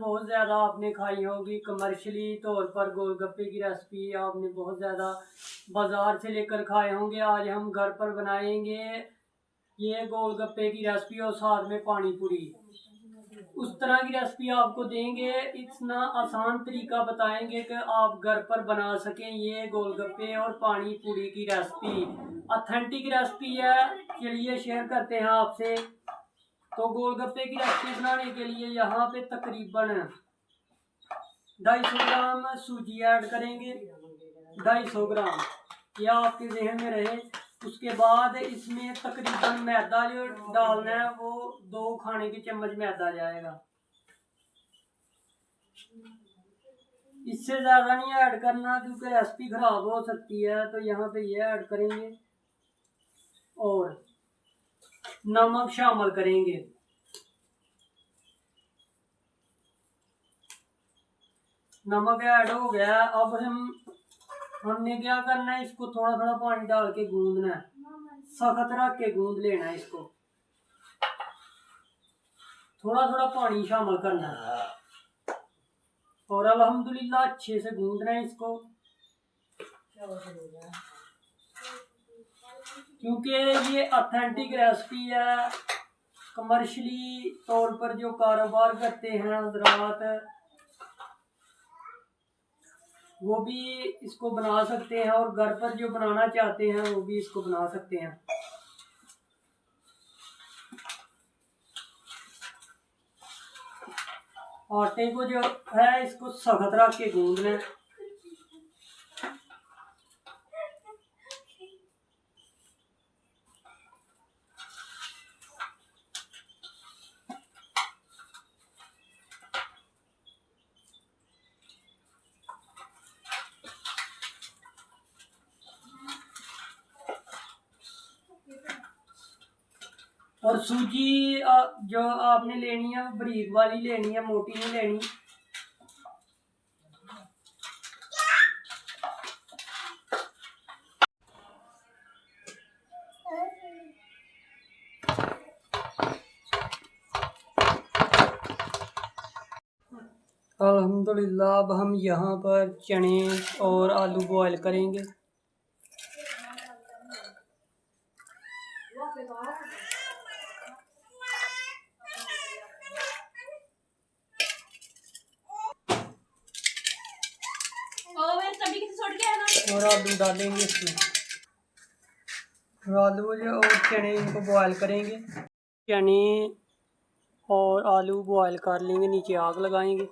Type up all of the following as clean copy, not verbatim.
बहुत ज़्यादा आपने खाई होगी कमर्शियली तौर पर गोलगप्पे की रेसिपी आपने बहुत ज़्यादा बाज़ार से लेकर खाए होंगे। आज हम घर पर बनाएंगे ये गोलगप्पे की रेसिपी और साथ में पानी पूरी। उस तरह की रेसिपी आपको देंगे, इतना आसान तरीका बताएंगे कि आप घर पर बना सकें ये गोलगप्पे और पानी पूरी की रेसिपी। ऑथेंटिक रेसिपी है, चलिए शेयर करते हैं आपसे। तो गोलगप्पे की रेसिपी बनाने के लिए यहाँ पे तकरीबन 250 ग्राम सूजी ऐड करेंगे। 250 ग्राम, यह आपके जहन में रहे। उसके बाद इसमें तकरीबन मैदा जो डालना है वो 2 खाने के चम्मच मैदा जाएगा। इससे ज़्यादा नहीं ऐड करना क्योंकि रेसिपी ख़राब हो सकती है। तो यहाँ पे ये ऐड करेंगे और नमक शामिल करेंगे। नमक ऐड हो गया। अब हमने क्या करना है, इसको थोड़ा थोड़ा पानी डाल के गूंदना है, सख्त रख के गूंद लेना है। इसको थोड़ा थोड़ा पानी शामिल करना है और अल्हम्दुलिल्लाह अच्छे से गूंदना है इसको। क्योंकि ये ऑथेंटिक रेसिपी है, कमर्शियली तौर पर जो कारोबार करते हैं हजरात वो भी इसको बना सकते हैं और घर पर जो बनाना चाहते हैं वो भी इसको बना सकते हैं। आटे को जो है इसको सख्त रख के गूंदना है। और सूजी जो आपने लेनी है वो बारीक वाली लेनी है, मोटी नहीं लेनी। अल्हम्दुलिल्लाह अब हम यहाँ पर चने और आलू बॉयल करेंगे। और आलू डालेंगे इसमें, और आलू जो और चने इनको बॉयल करेंगे। चने और आलू बॉयल कर लेंगे, नीचे आग लगाएंगे।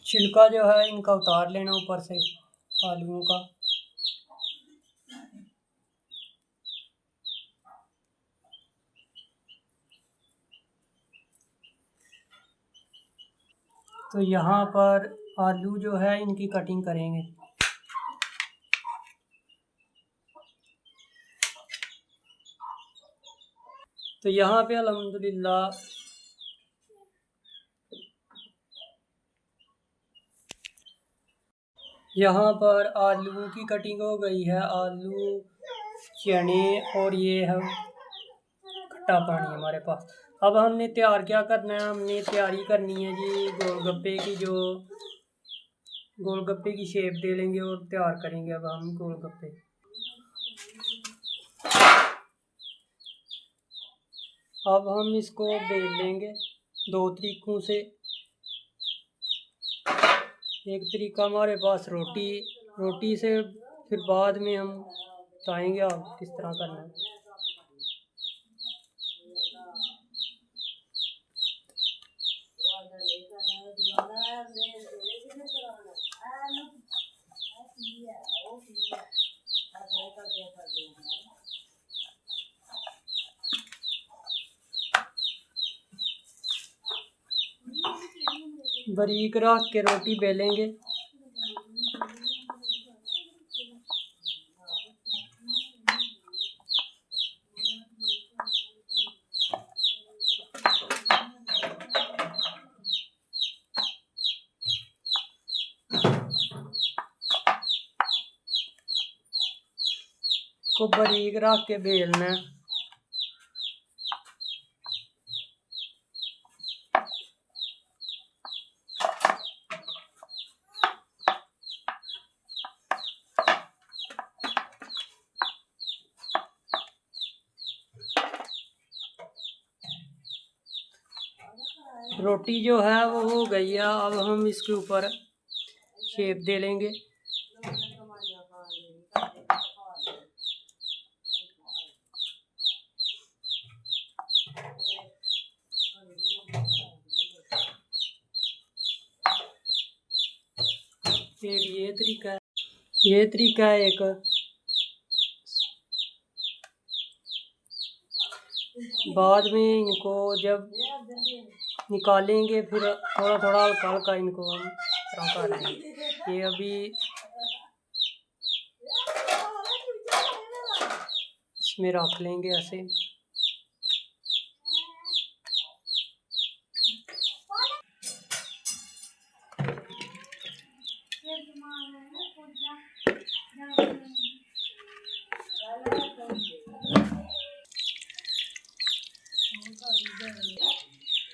छिलका जो है इनका उतार लेना ऊपर से आलूओं का। तो यहाँ पर आलू जो है इनकी कटिंग करेंगे। तो यहाँ पे अल्हम्दुलिल्लाह यहाँ पर आलू की कटिंग हो गई है। आलू, चने और ये है खट्टा पानी हमारे पास। अब हमने तैयार क्या करना है, हमने तैयारी करनी है जी गोलगप्पे की। जो गोलगप्पे की शेप दे लेंगे और तैयार करेंगे अब हम गोलगप्पे। अब हम इसको बेल लेंगे दो तरीकों से। एक तरीका हमारे पास रोटी से, फिर बाद में हम बताएंगे आप किस तरह करना है। बारीक रख के रोटी बेलेंगे। को बारीक रख के बेलना है। रोटी जो है वो हो गई है। अब हम इसके ऊपर शेप दे लेंगे। एक ये तरीका है एक। बाद में इनको जब निकालेंगे फिर थोड़ा थोड़ा हल्का हल्का इनको हम कर लेंगे। ये अभी इसमें रख लेंगे ऐसे।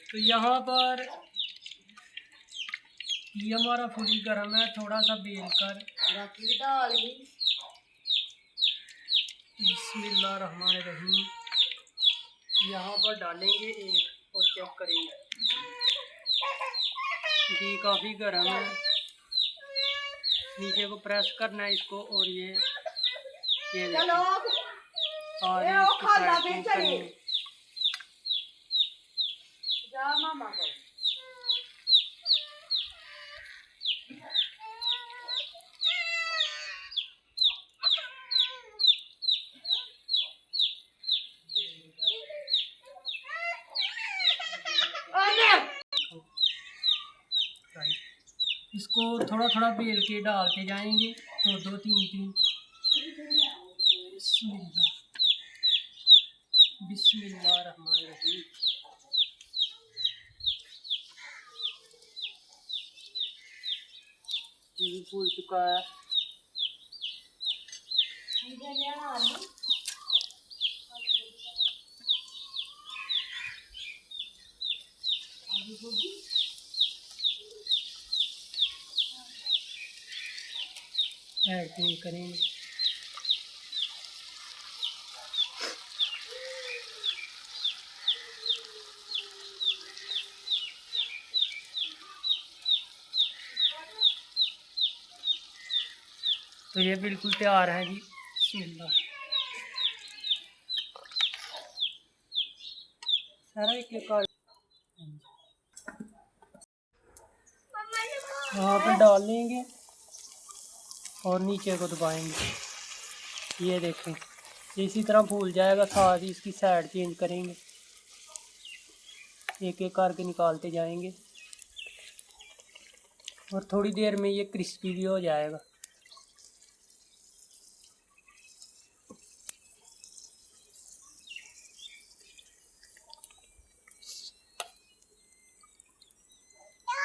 तो यहाँ पर ये हमारा फुली गर्म है। थोड़ा सा बेल कर बिस्मिल्लाहिर्रहमानिर्रहीम यहाँ पर डालेंगे एक और चेक करेंगे। घी काफ़ी गर्म है। नीचे को प्रेस करना है इसको और ये और इसको थोड़ा थोड़ा बेल के डालते जाएंगे। तो दो तीन बिस्मिल्लाहिर्रहमानिर्रहीम। ये भी फूल चुका है। ऐड करेंगे। तो ये बिल्कुल तैयार है जी। बिस्मिल्लाह। सारा एक यहाँ पे डाल लेंगे और नीचे को दबाएंगे। ये देखें, इसी तरह फूल जाएगा। साथ ही इसकी साइड चेंज करेंगे, एक एक करके निकालते जाएंगे और थोड़ी देर में ये क्रिस्पी भी हो जाएगा।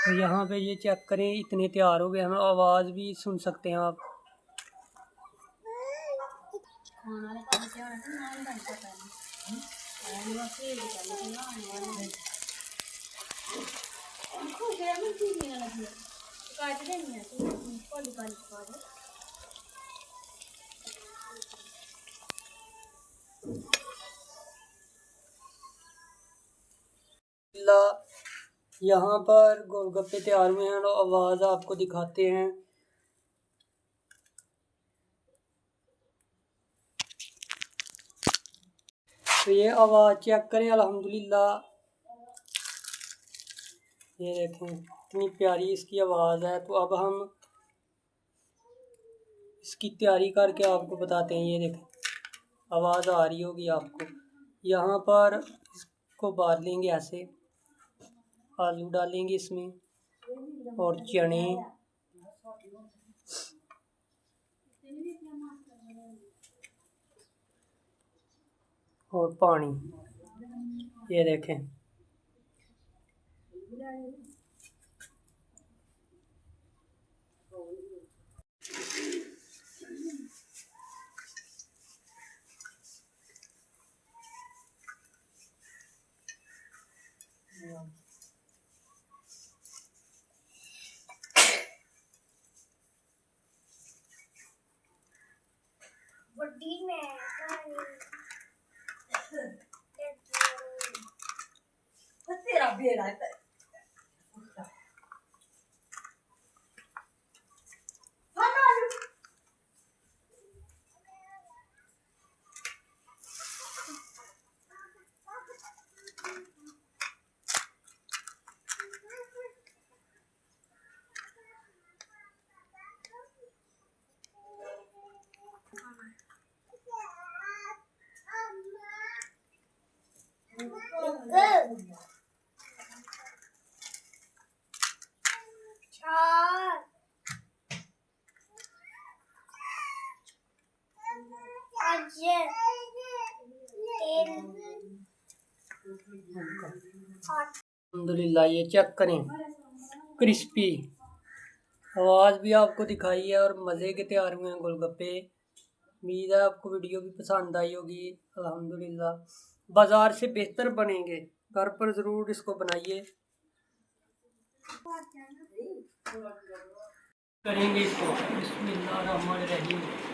तो यहाँ पे ये चेक करें, इतने तैयार हो गए। हमें आवाज़ भी सुन सकते हैं आप। यहाँ पर गोलगप्पे तैयार हुए हैं, तो आवाज़ आपको दिखाते हैं। तो ये आवाज़ चेक करें, अल्हम्दुलिल्लाह। ये देखें कितनी प्यारी इसकी आवाज़ है। तो अब हम इसकी तैयारी करके आपको बताते हैं। ये देखें, आवाज़ आ रही होगी आपको। यहाँ पर इसको बांध लेंगे ऐसे, आलू डालेंगे इसमें और चने और पानी। ये देखें, तेरा बेड़ा है। अल्हम्दुलिल्लाह। ये चेक करें, क्रिस्पी। आवाज़ भी आपको दिखाई है और मज़े के तैयार हुए हैं गोलगप्पे। उम्मीद है आपको वीडियो भी पसंद आई होगी। अल्हम्दुलिल्लाह, बाज़ार से बेहतर बनेंगे। घर पर ज़रूर इसको बनाइए। करेंगे इसको। बिस्मिल्लाह रहमान रहीम।